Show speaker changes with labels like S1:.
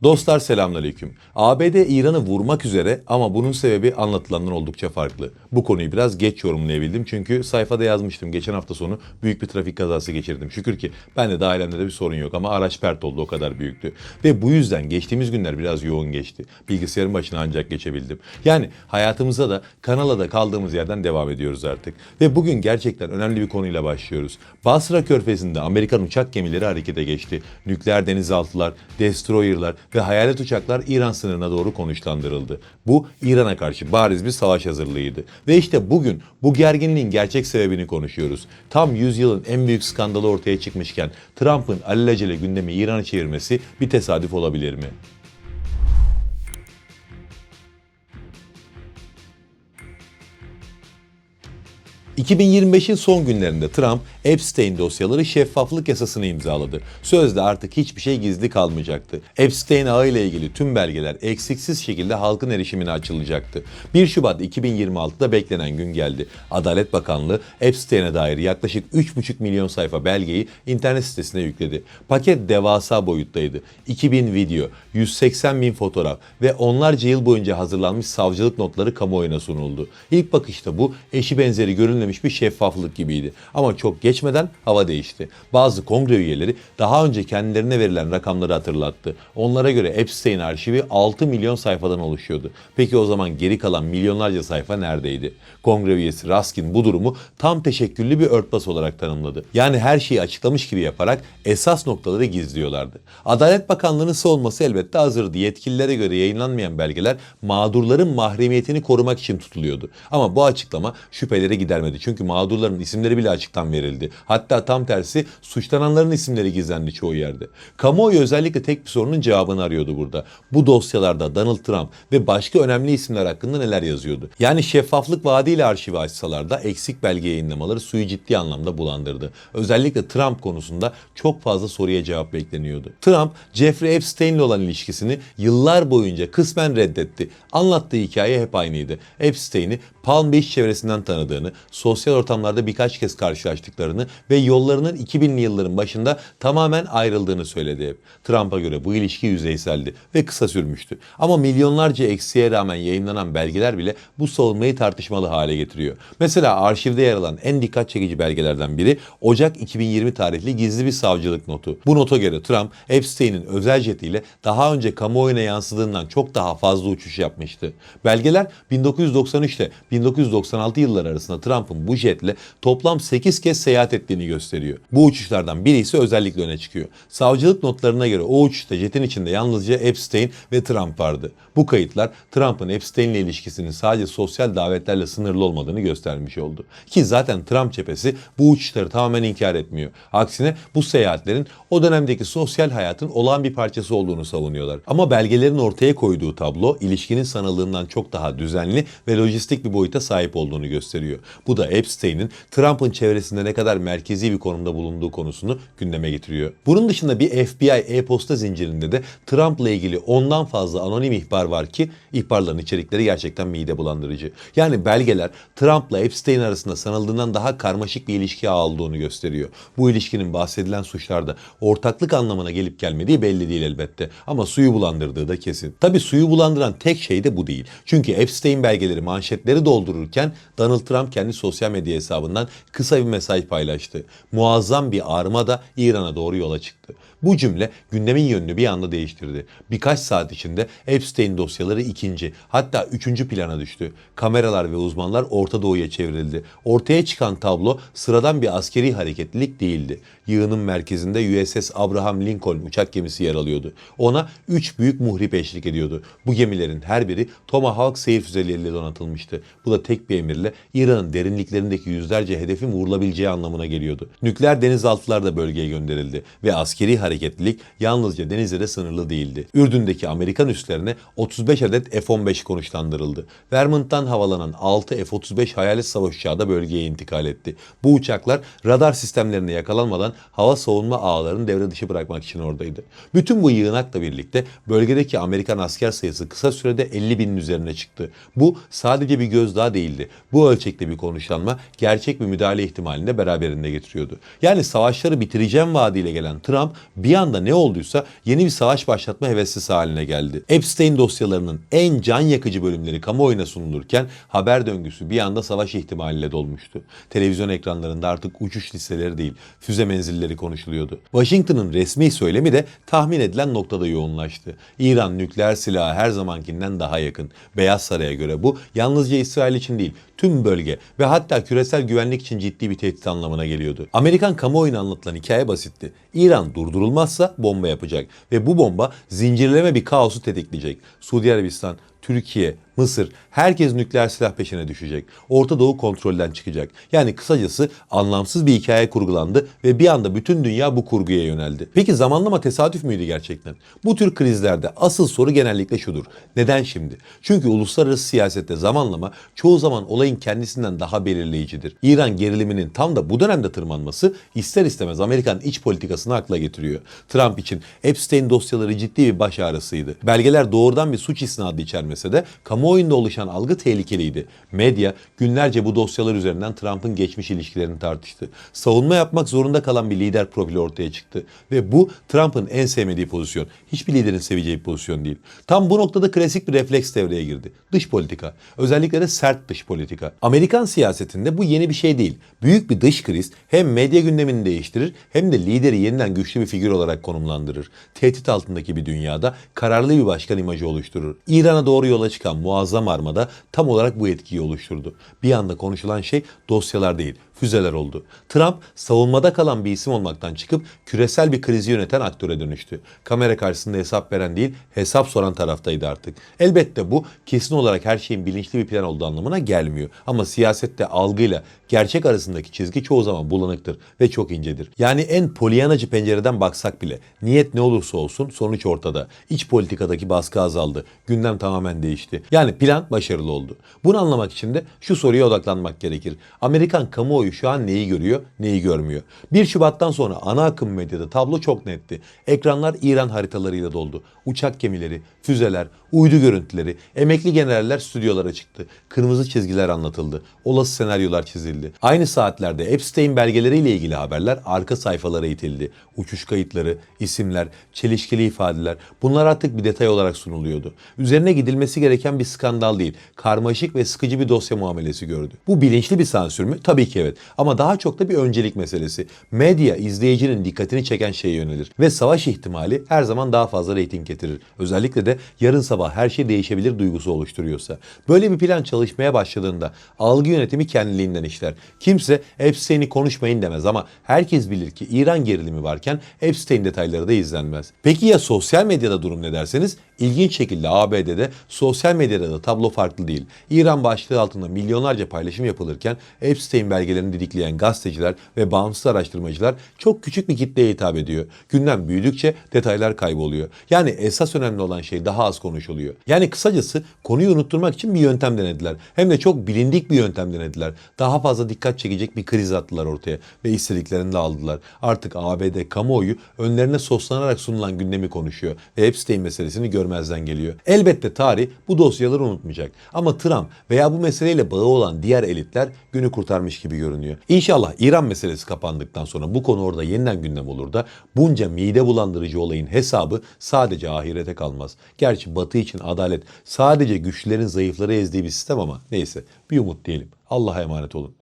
S1: Dostlar selamünaleyküm. ABD İran'ı vurmak üzere ama bunun sebebi anlatılandan oldukça farklı. Bu konuyu biraz geç yorumlayabildim çünkü sayfada yazmıştım. Geçen hafta sonu büyük bir trafik kazası geçirdim. Şükür ki ben de ailemde de bir sorun yok ama araç pert oldu, o kadar büyüktü. Ve bu yüzden geçtiğimiz günler biraz yoğun geçti. Bilgisayarın başına ancak geçebildim. Yani hayatımıza da kanala da kaldığımız yerden devam ediyoruz artık. Ve bugün gerçekten önemli bir konuyla başlıyoruz. Basra Körfezi'nde Amerikan uçak gemileri harekete geçti. Nükleer denizaltılar, destroyerlar ve hayalet uçaklar İran sınırına doğru konuşlandırıldı. Bu İran'a karşı bariz bir savaş hazırlığıydı. Ve işte bugün bu gerginliğin gerçek sebebini konuşuyoruz. Tam yüzyılın en büyük skandalı ortaya çıkmışken Trump'ın alelacele gündemi İran'a çevirmesi bir tesadüf olabilir mi? 2025'in son günlerinde Trump, Epstein dosyaları şeffaflık yasasını imzaladı. Sözde artık hiçbir şey gizli kalmayacaktı. Epstein ağı ile ilgili tüm belgeler eksiksiz şekilde halkın erişimine açılacaktı. 1 Şubat 2026'da beklenen gün geldi. Adalet Bakanlığı Epstein'e dair yaklaşık 3,5 milyon sayfa belgeyi internet sitesine yükledi. Paket devasa boyuttaydı. 2000 video, 180 bin fotoğraf ve onlarca yıl boyunca hazırlanmış savcılık notları kamuoyuna sunuldu. İlk bakışta bu eşi benzeri görülmemiş bir şeffaflık gibiydi. Ama çok geçmeden hava değişti. Bazı kongre üyeleri daha önce kendilerine verilen rakamları hatırlattı. Onlara göre Epstein arşivi 6 milyon sayfadan oluşuyordu. Peki o zaman geri kalan milyonlarca sayfa neredeydi? Kongre üyesi Raskin bu durumu tam teşekküllü bir örtbas olarak tanımladı. Yani her şeyi açıklamış gibi yaparak esas noktaları gizliyorlardı. Adalet Bakanlığı'nın savunması elbette hazırdı. Yetkililere göre yayınlanmayan belgeler mağdurların mahremiyetini korumak için tutuluyordu. Ama bu açıklama şüpheleri gidermedi. Çünkü mağdurların isimleri bile açıktan verildi. Hatta tam tersi suçlananların isimleri gizlendi çoğu yerde. Kamuoyu özellikle tek bir sorunun cevabını arıyordu burada. Bu dosyalarda Donald Trump ve başka önemli isimler hakkında neler yazıyordu? Yani şeffaflık vaadiyle arşivi açsalar da eksik belge yayınlamaları suyu ciddi anlamda bulandırdı. Özellikle Trump konusunda çok fazla soruya cevap bekleniyordu. Trump, Jeffrey Epstein'le olan ilişkisini yıllar boyunca kısmen reddetti. Anlattığı hikaye hep aynıydı. Epstein'i Palm Beach çevresinden tanıdığını, sosyal ortamlarda birkaç kez karşılaştıklarını ve yollarının 2000'li yılların başında tamamen ayrıldığını söyledi hep. Trump'a göre bu ilişki yüzeyseldi ve kısa sürmüştü. Ama milyonlarca eksiğe rağmen yayınlanan belgeler bile bu savunmayı tartışmalı hale getiriyor. Mesela arşivde yer alan en dikkat çekici belgelerden biri Ocak 2020 tarihli gizli bir savcılık notu. Bu nota göre Trump, Epstein'in özel jetiyle daha önce kamuoyuna yansıdığından çok daha fazla uçuş yapmıştı. Belgeler 1993 ile 1996 yılları arasında Trump'ın bu jetle toplam 8 kez seyahat ettiğini gösteriyor. Bu uçuşlardan biri ise özellikle öne çıkıyor. Savcılık notlarına göre o uçuşta jetin içinde yalnızca Epstein ve Trump vardı. Bu kayıtlar Trump'ın Epstein'le ilişkisinin sadece sosyal davetlerle sınırlı olmadığını göstermiş oldu. Ki zaten Trump cephesi bu uçuşları tamamen inkar etmiyor. Aksine bu seyahatlerin o dönemdeki sosyal hayatın olağan bir parçası olduğunu savunuyorlar. Ama belgelerin ortaya koyduğu tablo ilişkinin sanıldığından çok daha düzenli ve lojistik bir boyuta sahip olduğunu gösteriyor. Bu da Epstein'in Trump'ın çevresinde ne kadar merkezi bir konumda bulunduğu konusunu gündeme getiriyor. Bunun dışında bir FBI e-posta zincirinde de Trump'la ilgili ondan fazla anonim ihbar var ki ihbarların içerikleri gerçekten mide bulandırıcı. Yani belgeler Trump'la Epstein arasında sanıldığından daha karmaşık bir ilişki ağı olduğunu gösteriyor. Bu ilişkinin bahsedilen suçlarda ortaklık anlamına gelip gelmediği belli değil elbette. Ama suyu bulandırdığı da kesin. Tabii suyu bulandıran tek şey de bu değil. Çünkü Epstein belgeleri manşetleri doldururken Donald Trump kendi sosyal medya hesabından kısa bir mesaj paylaştı. Muazzam bir armada İran'a doğru yola çıktı. Bu cümle gündemin yönünü bir anda değiştirdi. Birkaç saat içinde Epstein dosyaları ikinci, hatta üçüncü plana düştü. Kameralar ve uzmanlar Orta Doğu'ya çevrildi. Ortaya çıkan tablo sıradan bir askeri hareketlilik değildi. Yığının merkezinde USS Abraham Lincoln uçak gemisi yer alıyordu. Ona 3 büyük muhrip eşlik ediyordu. Bu gemilerin her biri Tomahawk seyir füzeleriyle donatılmıştı. Bu da tek bir emirle İran'ın derinliklerindeki yüzlerce hedefin vurulabileceği anlamına geliyordu. Nükleer denizaltılar da bölgeye gönderildi ve askeri hareketlilik yalnızca denizlere sınırlı değildi. Ürdün'deki Amerikan üslerine 35 adet F-15 konuşlandırıldı. Vermont'tan havalanan 6 F-35 hayalet savaş uçağı da bölgeye intikal etti. Bu uçaklar radar sistemlerine yakalanmadan hava savunma ağlarını devre dışı bırakmak için oradaydı. Bütün bu yığınakla birlikte bölgedeki Amerikan asker sayısı kısa sürede 50 binin üzerine çıktı. Bu sadece bir gözlem gözdağı değildi. Bu ölçekte bir konuşlanma gerçek bir müdahale ihtimalini de beraberinde getiriyordu. Yani savaşları bitireceğim vaadiyle gelen Trump bir anda ne olduysa yeni bir savaş başlatma heveslisi haline geldi. Epstein dosyalarının en can yakıcı bölümleri kamuoyuna sunulurken haber döngüsü bir anda savaş ihtimaliyle dolmuştu. Televizyon ekranlarında artık uçuş listeleri değil, füze menzilleri konuşuluyordu. Washington'ın resmi söylemi de tahmin edilen noktada yoğunlaştı. İran nükleer silahı her zamankinden daha yakın. Beyaz Saray'a göre bu yalnızca İsrail için değil, tüm bölge ve hatta küresel güvenlik için ciddi bir tehdit anlamına geliyordu. Amerikan kamuoyuna anlatılan hikaye basitti. İran durdurulmazsa bomba yapacak ve bu bomba zincirleme bir kaosu tetikleyecek. Suudi Arabistan, Türkiye, Mısır, herkes nükleer silah peşine düşecek. Orta Doğu kontrolden çıkacak. Yani kısacası anlamsız bir hikaye kurgulandı ve bir anda bütün dünya bu kurguya yöneldi. Peki zamanlama tesadüf müydü gerçekten? Bu tür krizlerde asıl soru genellikle şudur. Neden şimdi? Çünkü uluslararası siyasette zamanlama çoğu zaman olayın kendisinden daha belirleyicidir. İran geriliminin tam da bu dönemde tırmanması ister istemez Amerikan iç politikasını akla getiriyor. Trump için Epstein dosyaları ciddi bir baş ağrısıydı. Belgeler doğrudan bir suç isnadı içermese de kamuoyunda oluşan algı tehlikeliydi. Medya günlerce bu dosyalar üzerinden Trump'ın geçmiş ilişkilerini tartıştı. Savunma yapmak zorunda kalan bir lider profili ortaya çıktı. Ve bu Trump'ın en sevmediği pozisyon. Hiçbir liderin seveceği bir pozisyon değil. Tam bu noktada klasik bir refleks devreye girdi. Dış politika. Özellikle de sert dış politika. Amerikan siyasetinde bu yeni bir şey değil. Büyük bir dış kriz hem medya gündemini değiştirir hem de lideri yeniden güçlü bir figür olarak konumlandırır. Tehdit altındaki bir dünyada kararlı bir başkan imajı oluşturur. İran'a doğru yola çıkan muazzam armada tam olarak bu etkiyi oluşturdu. Bir anda konuşulan şey dosyalar değil, füzeler oldu. Trump savunmada kalan bir isim olmaktan çıkıp küresel bir krizi yöneten aktöre dönüştü. Kamera karşısında hesap veren değil, hesap soran taraftaydı artık. Elbette bu kesin olarak her şeyin bilinçli bir plan olduğu anlamına gelmiyor. Ama siyasette algıyla gerçek arasındaki çizgi çoğu zaman bulanıktır ve çok incedir. Yani en polyanacı pencereden baksak bile niyet ne olursa olsun sonuç ortada. İç politikadaki baskı azaldı. Gündem tamamen değişti. Yani plan başarılı oldu. Bunu anlamak için de şu soruya odaklanmak gerekir. Amerikan kamuoyu şu an neyi görüyor, neyi görmüyor? 1 Şubat'tan sonra ana akım medyada tablo çok netti. Ekranlar İran haritalarıyla doldu. Uçak gemileri, füzeler, uydu görüntüleri, emekli generaller stüdyolara çıktı. Kırmızı çizgiler anlatıldı. Olası senaryolar çizildi. Aynı saatlerde Epstein belgeleriyle ilgili haberler arka sayfalara itildi. Uçuş kayıtları, isimler, çelişkili ifadeler bunlar artık bir detay olarak sunuluyordu. Üzerine gidilmesi gereken bir skandal değil, karmaşık ve sıkıcı bir dosya muamelesi gördü. Bu bilinçli bir sansür mü? Tabii ki evet. Ama daha çok da bir öncelik meselesi. Medya izleyicinin dikkatini çeken şeye yönelir. Ve savaş ihtimali her zaman daha fazla reyting getirir. Özellikle de yarın sabah her şey değişebilir duygusu oluşturuyorsa. Böyle bir plan çalışmaya başladığında algı yönetimi kendiliğinden işler. Kimse Epstein'i konuşmayın demez ama herkes bilir ki İran gerilimi varken Epstein detayları da izlenmez. Peki ya sosyal medyada durum ne derseniz? İlginç şekilde ABD'de sosyal medyada da tablo farklı değil. İran başlığı altında milyonlarca paylaşım yapılırken Epstein belgelerini didikleyen gazeteciler ve bağımsız araştırmacılar çok küçük bir kitleye hitap ediyor. Gündem büyüdükçe detaylar kayboluyor. Yani esas önemli olan şey daha az konuşuluyor. Yani kısacası konuyu unutturmak için bir yöntem denediler. Hem de çok bilindik bir yöntem denediler. Daha fazla dikkat çekecek bir kriz attılar ortaya ve istediklerini de aldılar. Artık ABD kamuoyu önlerine soslanarak sunulan gündemi konuşuyor ve Epstein meselesini görmezden geliyor. Elbette tarih bu dosyaları unutmayacak. Ama Trump veya bu meseleyle bağı olan diğer elitler günü kurtarmış gibi görünüyor. İnşallah İran meselesi kapandıktan sonra bu konu orada yeniden gündem olur da bunca mide bulandırıcı olayın hesabı sadece ahirete kalmaz. Gerçi Batı için adalet sadece güçlülerin zayıfları ezdiği bir sistem ama neyse bir umut diyelim. Allah'a emanet olun.